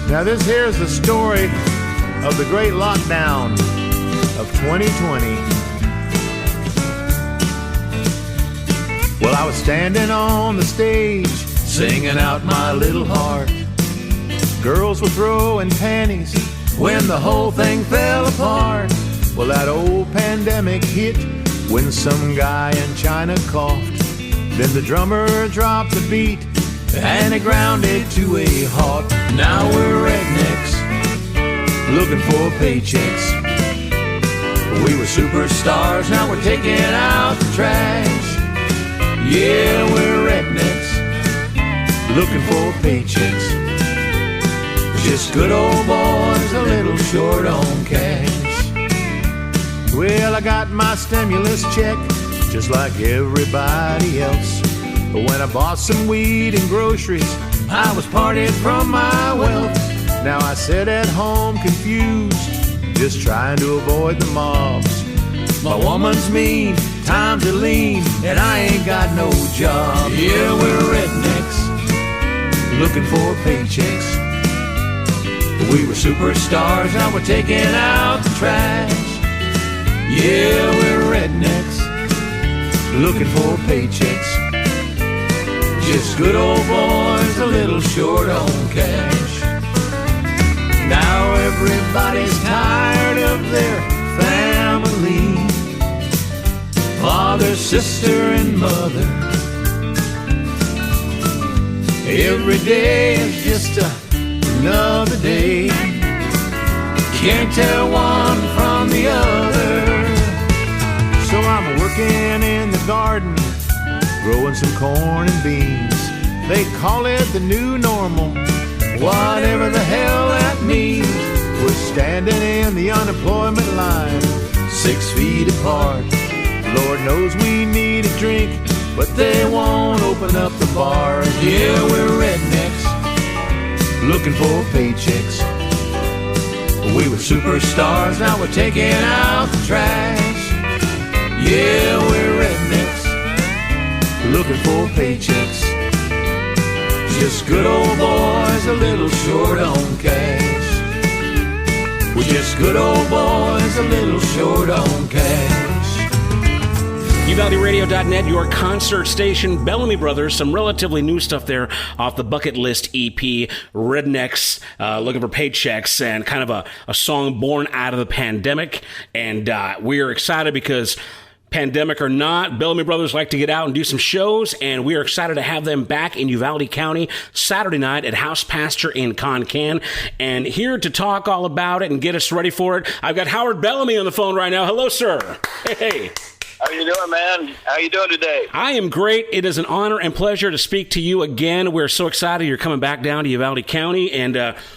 Now this here's the story of the great lockdown of 2020. Well, I was standing on the stage, singing out my little heart. Girls were throwing panties when the whole thing fell apart. Well, that old pandemic hit when some guy in China coughed. Then the drummer dropped the beat and it grounded to a halt. Now we're rednecks looking for paychecks. We were superstars, now we're taking out the trash. Yeah, we're rednecks looking for paychecks. Just good old boys, a little short on cash. Well, I got my stimulus check just like everybody else. But when I bought some weed and groceries, I was parted from my wealth. Now I sit at home confused, just trying to avoid the mobs. My woman's mean, times are lean, and I ain't got no job. Yeah, we're rednecks looking for paychecks. We were superstars, now we're taking out the trash. Yeah, we're rednecks looking for paychecks. Just good old boys, a little short on cash. Now everybody's tired of their family, father, sister, and mother. Every day is just another day. Can't tell one from the other. So I'm working in the garden, growing some corn and beans. They call it the new normal, whatever the hell that means. We're standing in the unemployment line, 6 feet apart. Lord knows we need a drink, but they won't open up the bars. Yeah, we're rednecks looking for paychecks. We were superstars, now we're taking out the trash. Yeah, we're rednecks looking for paychecks. Just good old boys, a little short on cash. We're just good old boys, a little short on cash. UValleYradio.net, your concert station. Bellamy Bros, some relatively new stuff there off the Bucket List EP. Rednecks looking for paychecks, and kind of a song born out of the pandemic. And we are excited because, pandemic or not, Bellamy Bros like to get out and do some shows, and we are excited to have them back in Uvalde County Saturday night at House Pasture in Concan. And here to talk all about it and get us ready for it, I've got Howard Bellamy on the phone right now. Hello, sir. Hey. How you doing, man? How you doing today? I am great. It is an honor and pleasure to speak to you again. We're so excited you're coming back down to Uvalde County. And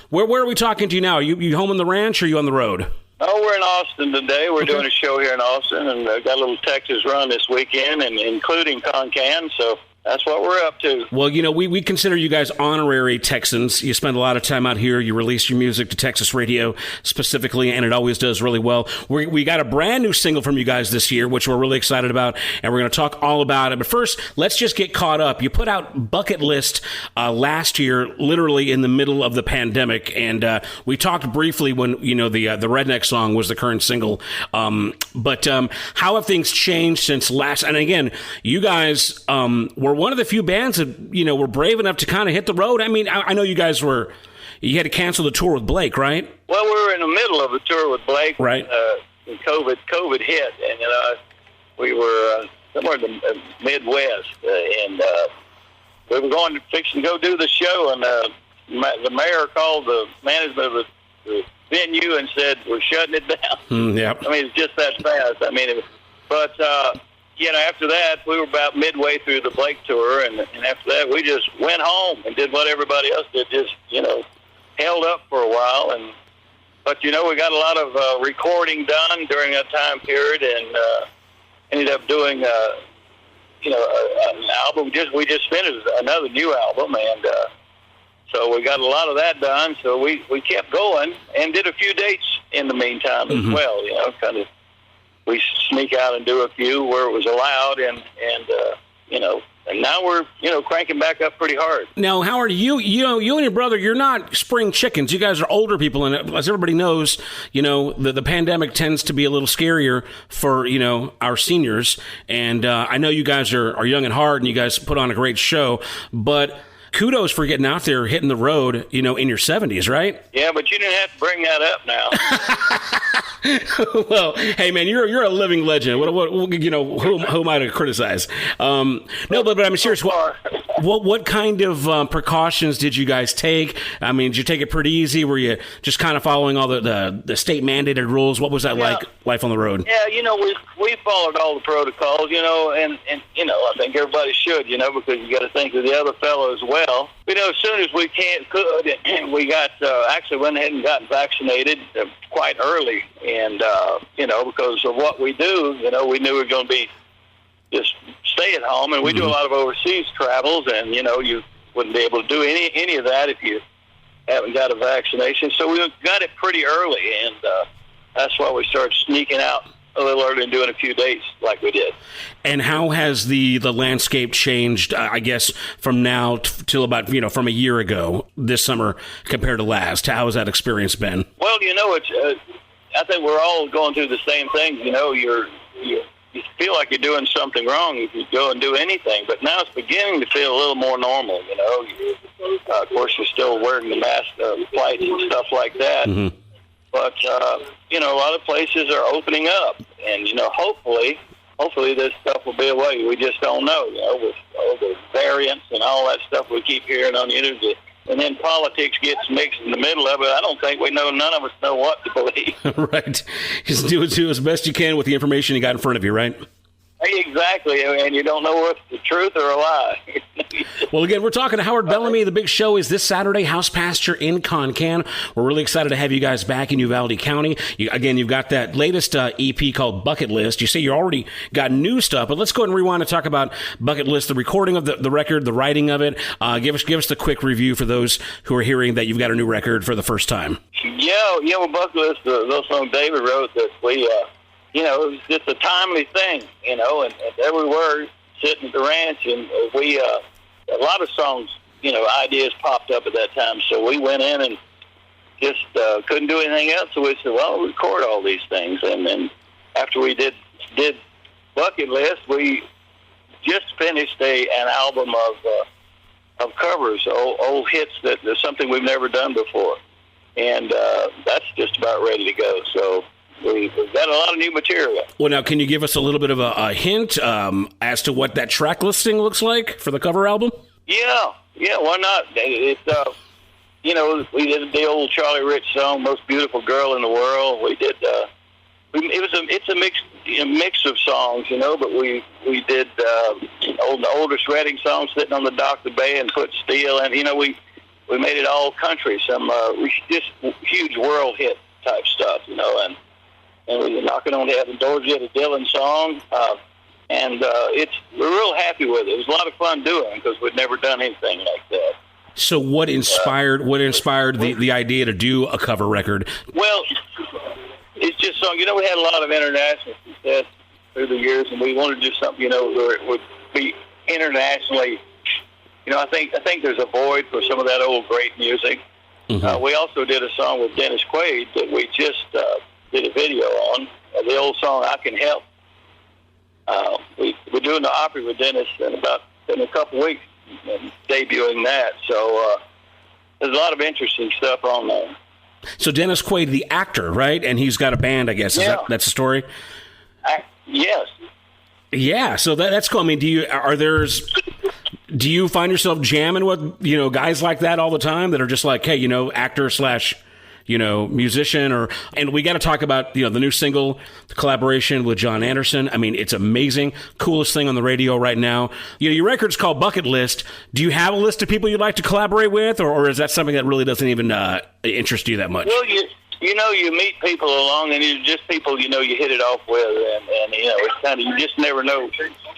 where are we talking to you now? Are you home on the ranch or are you on the road? Oh, we're in Austin today. We're doing a show here in Austin, and got a little Texas run this weekend, and including Concan, so that's what we're up to. Well, you know, we consider you guys honorary Texans. You spend a lot of time out here. You release your music to Texas radio specifically, and it always does really well. We got a brand new single from you guys this year, which we're really excited about, and we're going to talk all about it. But first, let's just get caught up. You put out Bucket List last year, literally in the middle of the pandemic, and we talked briefly when, you know, the Redneck song was the current single. But how have things changed since last? And again, you guys were one of the few bands that, you know, were brave enough to kind of hit the road. I mean, I know you guys you had to cancel the tour with Blake, right? Well, we were in the middle of a tour with Blake. Right. When COVID hit, and we were somewhere in the Midwest, and we were fixing to go do the show, and the mayor called the management of the venue and said, we're shutting it down. Yep. I mean, it's just that fast. I mean, you know, after that, we were about midway through the Blake tour, and after that, we just went home and did what everybody else did, just, you know, held up for a while. But, you know, we got a lot of recording done during that time period, and ended up doing, you know, an album. We just finished another new album, and so we got a lot of that done. So we kept going and did a few dates in the meantime as well, you know, we sneak out and do a few where it was allowed, and you know, now we're, cranking back up pretty hard. Now, Howard, you and your brother, you're not spring chickens. You guys are older people, and as everybody knows, the pandemic tends to be a little scarier for, our seniors. And I know you guys are young and hard, and you guys put on a great show, but kudos for getting out there, hitting the road, in your 70s, right? Yeah, but you didn't have to bring that up now. Well, hey man, you're a living legend. What who am I to criticize? No, but I'm serious. What kind of precautions did you guys take? I mean, did you take it pretty easy? Were you just kind of following all the state mandated rules? What was that like, life on the road? Yeah, we followed all the protocols, and I think everybody should, because you got to think of the other fellow as well. As soon as we could, we got actually went ahead and got vaccinated quite early, and because of what we do, we knew we were going to be just stay at home, and we do a lot of overseas travels, and you wouldn't be able to do any of that if you haven't got a vaccination. So we got it pretty early, and that's why we started sneaking out a little early and doing a few dates like we did. And how has the landscape changed, I guess, from now till about, from a year ago this summer compared to last? How has that experience been? Well, it's I think we're all going through the same thing. You feel like you're doing something wrong if you go and do anything, but now it's beginning to feel a little more normal. Of course, you're still wearing the mask, flights and stuff like that. Mm-hmm. But, a lot of places are opening up, and, hopefully this stuff will be away. We just don't know, with all the variants and all that stuff we keep hearing on the internet. And then politics gets mixed in the middle of it. I don't think none of us know what to believe. Right. Just do as best you can with the information you got in front of you, right? Exactly, and you don't know what's the truth or a lie. Well, again, we're talking to Howard Bellamy. The big show is this Saturday, House Pasture in Concan. We're really excited to have you guys back in Uvalde County. You've got that latest EP called Bucket List. You say you already got new stuff, but let's go ahead and rewind and talk about Bucket List, the recording of the record, the writing of it. Give us the quick review for those who are hearing that you've got a new record for the first time. Yeah, well, Bucket List, those songs David wrote that we... it was just a timely thing, and there we were sitting at the ranch, and we, a lot of songs, ideas popped up at that time, so we went in and just couldn't do anything else, so we said, well, we'll record all these things, and then after we did Bucket List, we just finished an album of covers, old hits that there's something we've never done before, and that's just about ready to go, so... We've got a lot of new material. Well, now, can you give us a little bit of a hint as to what that track listing looks like for the cover album? Yeah, why not? It's we did the old Charlie Rich song, "Most Beautiful Girl in the World." We did. It's a mix of songs, but we did Oldest Redding songs, "Sitting on the Dock of the Bay" and "Put Steel," and we made it all country. Some just huge world hit type stuff, and we were knocking on heaven doors. We had a Dylan song, and we're real happy with it. It was a lot of fun doing because we'd never done anything like that. So what inspired the idea to do a cover record? Well, it's just song. We had a lot of international success through the years, and we wanted to do something, where it would be internationally. I think there's a void for some of that old great music. Mm-hmm. We also did a song with Dennis Quaid that we just did a video on, the old song "I Can Help." We're doing the Opry with Dennis in a couple weeks, debuting that. So there's a lot of interesting stuff on there. So Dennis Quaid, the actor, right? And he's got a band, I guess. That's the story? Yes. Yeah, so that's cool. I mean, do you find yourself jamming with, guys like that all the time that are just like, hey, actor / musician, and we got to talk about, the new single, the collaboration with John Anderson. I mean, it's amazing. Coolest thing on the radio right now. Your record's called Bucket List. Do you have a list of people you'd like to collaborate with, or is that something that really doesn't even interest you that much? Well, you meet people along, and it's just people, you hit it off with, and it's kind of, you just never know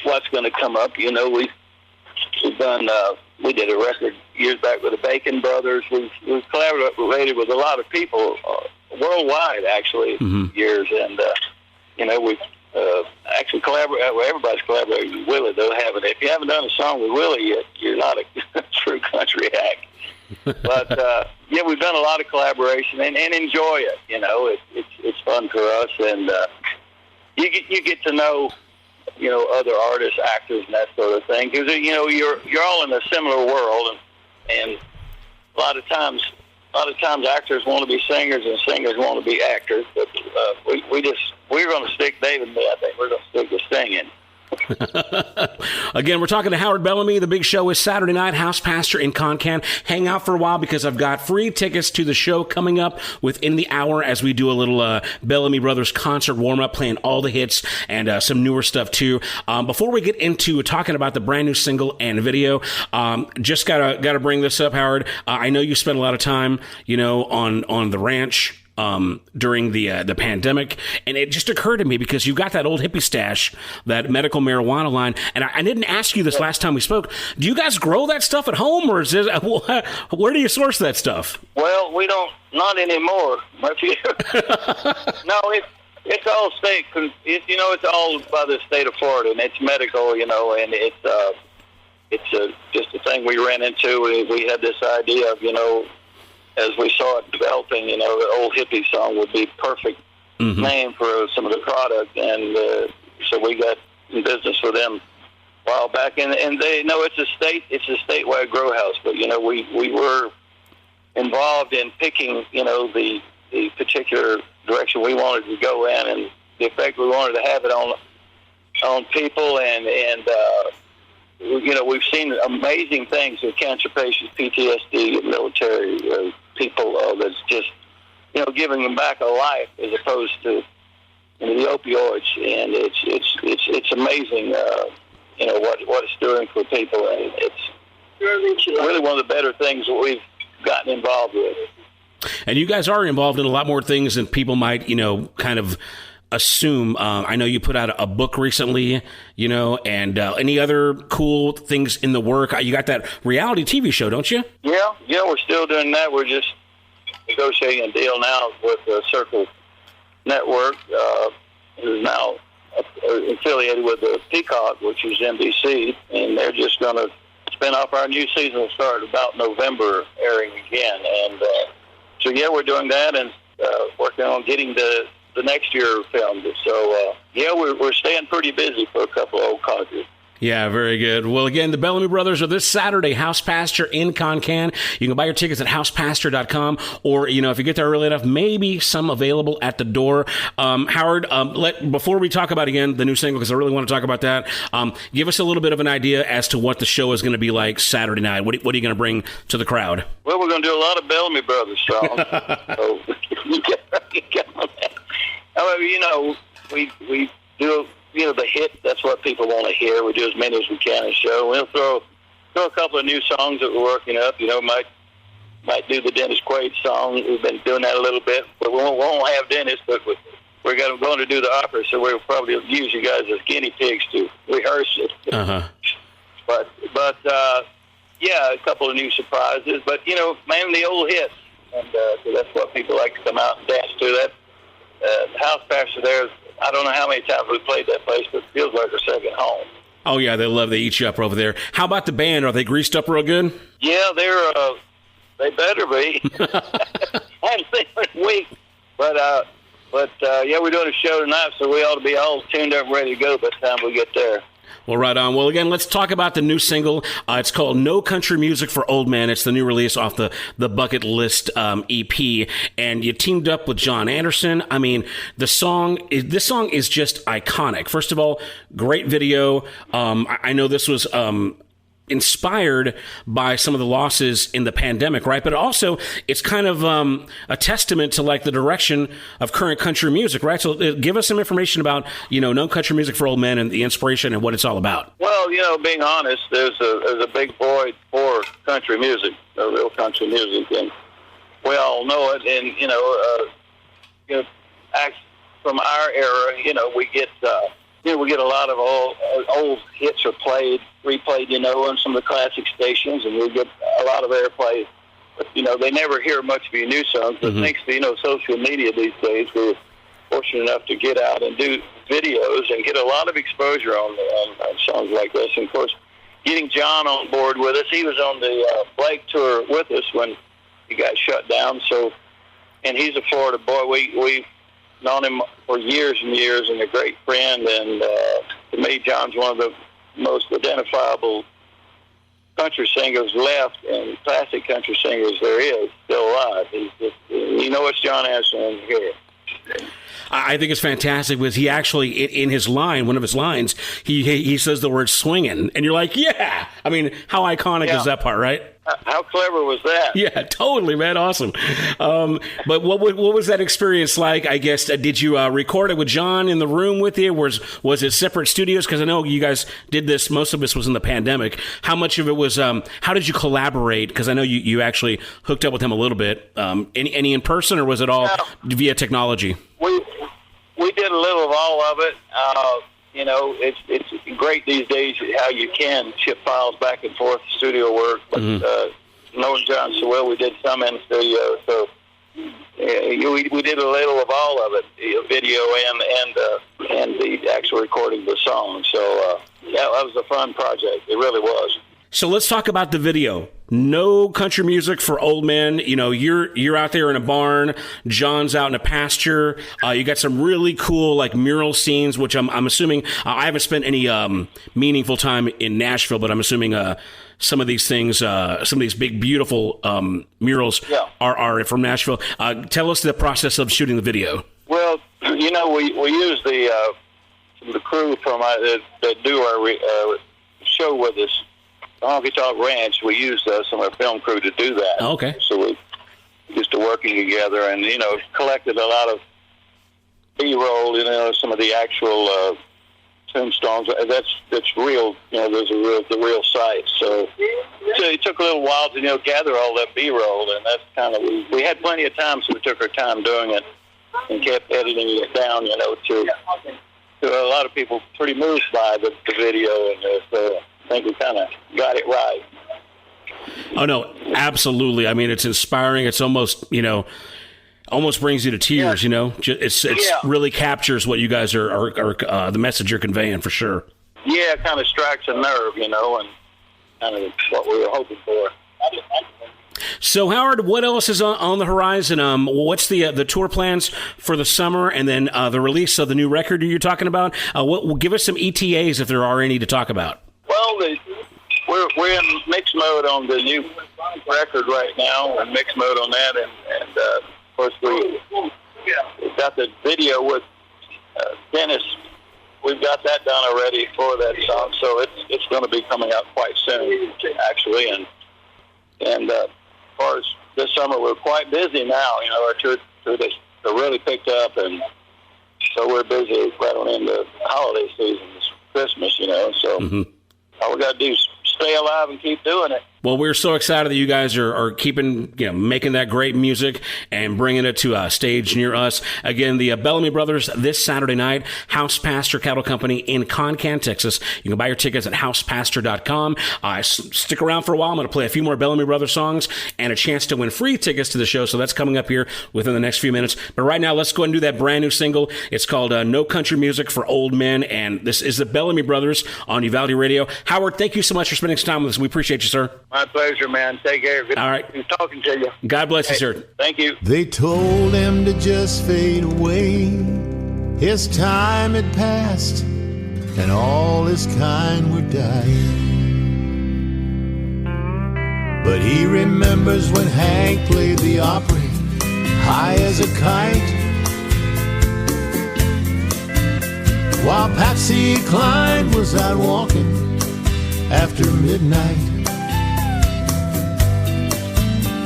what's going to come up. We've done, we did a record years back with the Bacon Brothers. We've collaborated with a lot of people worldwide, actually, years. And, actually collaborate. Well, everybody's collaborating with Willie, though. If you haven't done a song with Willie yet, you're not a true country act. But yeah, we've done a lot of collaboration and enjoy it. You know, it's fun for us, and you get to know, you know, other artists, actors, and that sort of thing, because you know you're all in a similar world, and a lot of times actors want to be singers and singers want to be actors, but we're going to stick, David and me, I think we're going to stick to singing. Again, we're talking to Howard Bellamy. The big show is Saturday night, House Pasture in Concan. Hang out for a while because I've got free tickets to the show coming up within the hour as we do a little Bellamy Brothers concert warm-up, playing all the hits and some newer stuff too. Before we get into talking about the brand new single and video, just gotta bring this up, Howard. I know you spent a lot of time, you know, on the ranch during the pandemic, and it just occurred to me because you got that old hippie stash, that medical marijuana line, and I didn't ask you this last time we spoke. Do you guys grow that stuff at home, or is it, where do you source that stuff? Well, we don't, not anymore. No, it's all state. You know, it's all by the state of Florida, and it's medical. You know, and it's just a thing we ran into. We had this idea of, you know, as we saw it developing, you know, the old hippie song would be perfect name for some of the product, and so we got in business with them a while back, and they know it's a statewide grow house, but you know we were involved in picking, you know, the particular direction we wanted to go in, and the effect we wanted to have it on people, and you know, we've seen amazing things with cancer patients, PTSD, military people that's just, you know, giving them back a life as opposed to, you know, the opioids, and it's amazing, you know, what it's doing for people, and it's really one of the better things that we've gotten involved with. And you guys are involved in a lot more things than people might, you know, kind of assume. I know you put out a book recently, you know, and any other cool things in the work. You got that reality TV show, don't you? Yeah, we're still doing that. We're just negotiating a deal now with Circle Network, who's now affiliated with the Peacock, which is NBC, and they're just going to spin off. Our new season will start about November, airing again, and so yeah, we're doing that and working on getting the next year filmed. So, yeah, we're staying pretty busy for a couple of old codgers. Yeah, very good. Well, again, the Bellamy Brothers are this Saturday, House Pasture in Concan. You can buy your tickets at housepasture.com, or, you know, if you get there early enough, maybe some available at the door. Howard, before we talk about, again, the new single, because I really want to talk about that, give us a little bit of an idea as to what the show is going to be like Saturday night. What are you going to bring to the crowd? Well, we're going to do a lot of Bellamy Brothers songs. So, you get on that. However, you know, we do, you know, the hit. That's what people want to hear. We do as many as we can in the show. We'll throw a couple of new songs that we're working up. You know, might do the Dennis Quaid song. We've been doing that a little bit, but we won't have Dennis. But we're going to do the opera, so we'll probably use you guys as guinea pigs to rehearse it. But yeah, a couple of new surprises. But you know, man, the old hits, and so that's what people like to come out and dance to. That House Pasture there. I don't know how many times we've played that place, but it feels like our second home. Oh, yeah, they eat you up over there. How about the band? Are they greased up real good? Yeah, they better be. I haven't seen them in a week. But yeah, we're doing a show tonight, so we ought to be all tuned up and ready to go by the time we get there. Well, right on. Well, again, let's talk about the new single. It's called No Country Music for Old Men. It's the new release off the Bucket List EP. And you teamed up with John Anderson. I mean, this song is just iconic. First of all, great video. I know this was inspired by some of the losses in the pandemic, right? But also, it's kind of a testament to like the direction of current country music, right? So give us some information about, you know, No Country Music for Old Men and the inspiration and what it's all about. Well, you know, being honest, there's a big void for country music, real country music, and we all know it. And you know, acts from our era, you know, we get a lot of old hits are replayed, you know, on some of the classic stations, and we get a lot of airplay. But, you know, they never hear much of your new songs. But thanks to, you know, social media these days, we're fortunate enough to get out and do videos and get a lot of exposure on songs like this. And, of course, getting John on board with us. He was on the Blake tour with us when he got shut down. So, and he's a Florida boy. We've known him for years and years, and a great friend. And to me, John's one of the most identifiable country singers left, and classic country singers there is still alive. He's just, you know, it's John Anderson here. I think it's fantastic because he actually, in his line, one of his lines, he says the word swinging, and you're like, yeah. I mean, how iconic is that part, right? How clever was that? Yeah, totally, man. Awesome. But what was that experience like? I guess, did you record it with John in the room with you? Was it separate studios? Because I know you guys did this. Most of this was in the pandemic. How much of it was, how did you collaborate? Because I know you actually hooked up with him a little bit. Any in person, or was it all via technology? We did a little of all of it. You know, it's great these days how you can ship files back and forth, studio work. But knowing John so well, we did some in the studio. So we did a little of all of it, video and the actual recording of the song. So that was a fun project. It really was. So let's talk about the video. No country music for old men. You know, you're out there in a barn. John's out in a pasture. You got some really cool like mural scenes, which I'm assuming I haven't spent any meaningful time in Nashville, but I'm assuming some of these things, some of these big beautiful murals are from Nashville. Tell us the process of shooting the video. Well, you know, we use the crew from that do our show with us. Honky Tonk Ranch, we used some of our film crew to do that. Oh, okay. So we just working together and, you know, collected a lot of B-roll, you know, some of the actual tombstones. That's real, you know, those are the real sites. So it took a little while to, you know, gather all that B-roll, and that's kind of, we had plenty of time, so we took our time doing it and kept editing it down, you know, to a lot of people pretty moved by the video, and so I think we kind of got it right. Oh, no, absolutely. I mean, it's inspiring. It's almost, you know, almost brings you to tears, you know. It's really captures what you guys are the message you're conveying, for sure. Yeah, it kind of strikes a nerve, you know, and kind of what we were hoping for. So, Howard, what else is on the horizon? What's the tour plans for the summer, and then the release of the new record you're talking about? Give us some ETAs if there are any to talk about. Well, we're in mix mode on the new record right now, and mix mode on that, and of course we've got the video with Dennis. We've got that done already for that song, so it's going to be coming out quite soon, actually. And as far as this summer, we're quite busy now. You know, our tour are really picked up, and so we're busy right on into holiday season, Christmas. You know, so. All we got to do is stay alive and keep doing it. Well, we're so excited that you guys are keeping, you know, making that great music and bringing it to a stage near us. Again, the Bellamy Brothers this Saturday night, House Pasture Cattle Company in Concan, Texas. You can buy your tickets at housepasture.com. Stick around for a while. I'm going to play a few more Bellamy Brothers songs and a chance to win free tickets to the show. So that's coming up here within the next few minutes. But right now, let's go ahead and do that brand new single. It's called No Country Music for Old Men. And this is the Bellamy Brothers on Uvalde Radio. Howard, thank you so much for spending some time with us. We appreciate you, sir. My pleasure, man. Take care. Good. All right. Good talking to you. God bless you, sir. Thank you. They told him to just fade away. His time had passed, and all his kind were dying. But he remembers when Hank played the Opry, high as a kite, while Patsy Cline was out walking after midnight.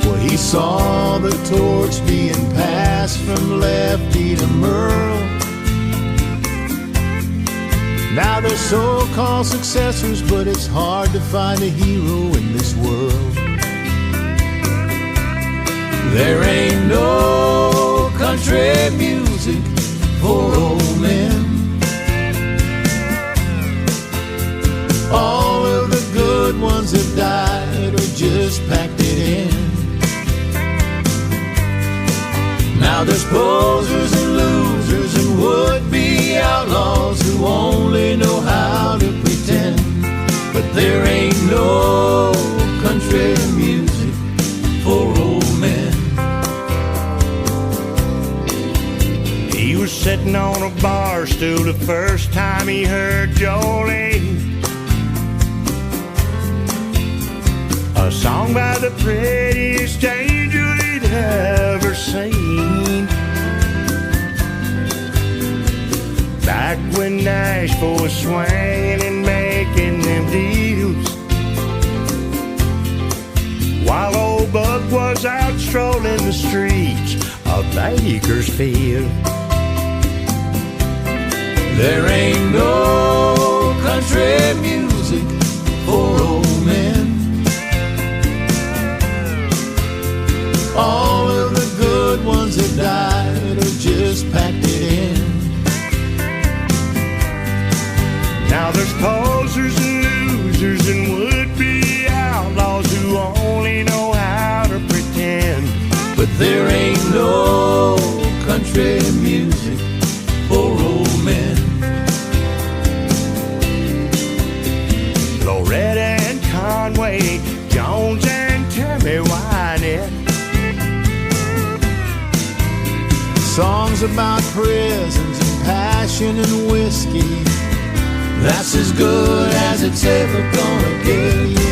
Well, he saw the torch being passed from Lefty to Merle. Now they're so-called successors, but it's hard to find a hero in this world. There ain't no country music for old men. All of the good ones have died or just packed it in. Now there's posers and losers losers and would-be outlaws who only know how to pretend. But there ain't no country music for old men. He was sitting on a bar stool the first time he heard Jolene, a song by the prettiest angel he'd ever seen. Back when Nashville was swinging and making them deals, while old Buck was out strolling the streets of Bakersfield. There ain't no country music for old men. All of the good ones that died or just packed it in. Now there's posers and losers and would-be outlaws who only know how to pretend. But there ain't no country music for old men. Loretta and Conway, Jones and Tammy Wynette, songs about prisons and passion and whiskey, that's as good as it's ever gonna get, yeah.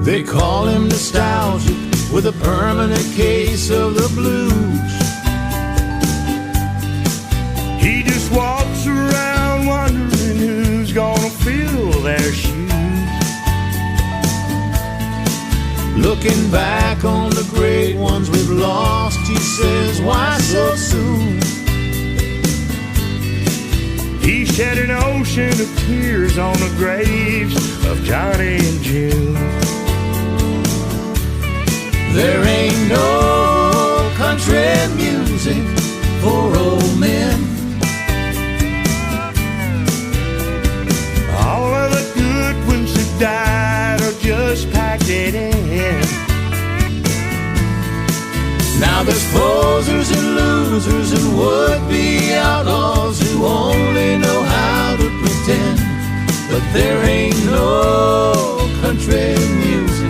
They call him nostalgic with a permanent case of the blues. he just walks around wondering who's gonna fill their shoes. Looking back on the great ones we've lost, he says, why so soon? He shed an ocean of tears on the graves of Johnny and June. There ain't no country music for old men. All of the good ones that died or just packed it in. Now there's posers and losers and would-be outlaws who only know how to pretend. But there ain't no country music